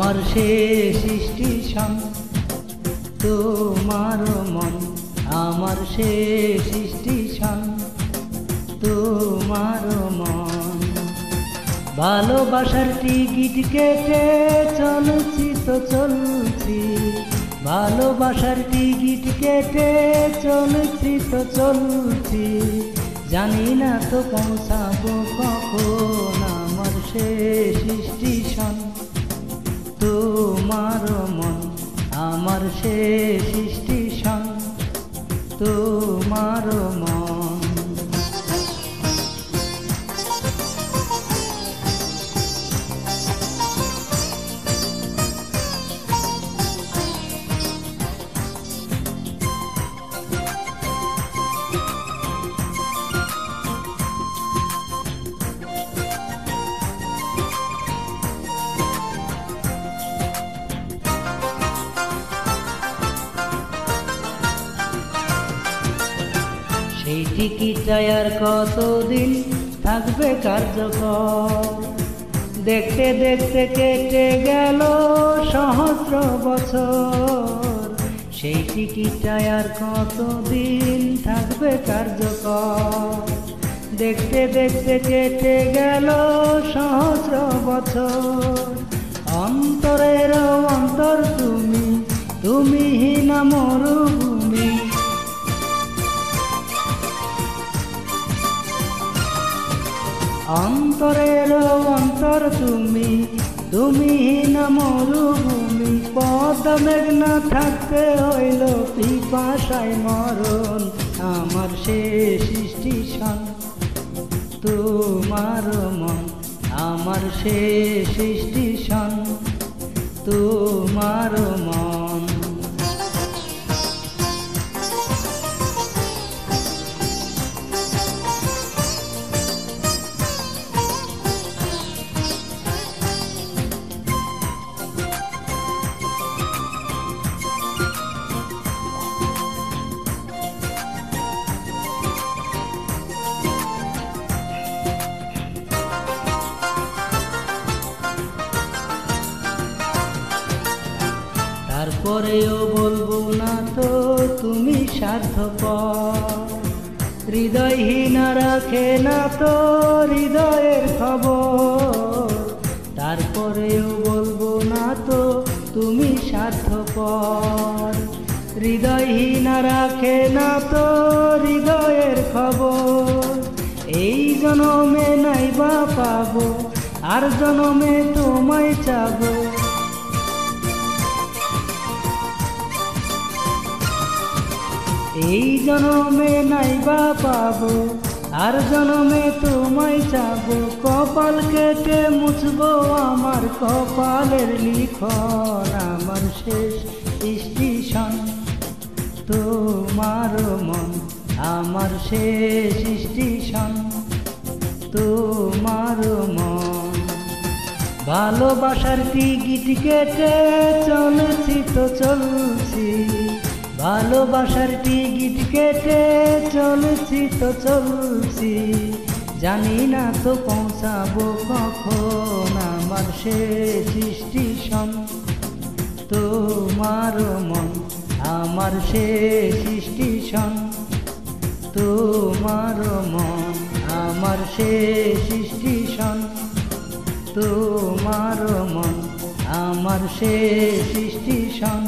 আমার শেষ স্টেশন তোমার মন, আমার শেষ স্টেশন তোমার মন। ভালোবাসার টিকিট কেটে চলছি তো চলছি, ভালোবাসার টিকিট কেটে চলছি তো চলছি, জানি না তো পৌঁছাবো কখন আমার শেষ স্টেশন তোমার মন, আমার শেষ স্টেশন তোমার মন। সেই টিকিটটা আর কতদিন থাকবে কার্যকর, দেখতে দেখতে কেটে গেল সহস্র বছর। সেই টিকিটটা আর কতদিন থাকবে কার্যকর, দেখতে দেখতে কেটে গেল সহস্র বছর। অন্তরের অন্তর তুমি, তুমি হীনা মরুভূমি, অন্তরের অন্তর তুমি, তুমি হীনা মরুভূমি। পদ্মা মেঘনা থাকতে হইল পিপাসায় মরণ, আমার শেষ স্টেশন তোমার মন, আমার শেষ স্টেশন তোমার মন। তারপরেও বলবো না তো তুমি স্বার্থপর, হৃদয়হীনা রাখে না তো হৃদয়ের খবর। তারপরেও বলবো না তো তুমি স্বার্থপর, হৃদয়হীনা রাখে না তো হৃদয়ের খবর। এই জনমে নাইবা পাবো, আর জনমে তোমায় চাবো। এই জনমে নাইবা পাবো, আর জনমে তোমায় চাবো। কপাল কেটে মুছবো আমার কপালের লিখন, আমার শেষ স্টেশন তোমার মন, আমার শেষ স্টেশন তোমার মন। ভালোবাসার টিকিট কেটে চলছি তো চলছি, ভালোবাসার টিকিট কেটে চলছি তো চলছি, জানি না তো পৌঁছাবো কখন আমার শেষ স্টেশন তোমার মন, আমার শেষ স্টেশন তোমার মন, আমার শেষ স্টেশন তোমার মন, আমার শেষ স্টেশন।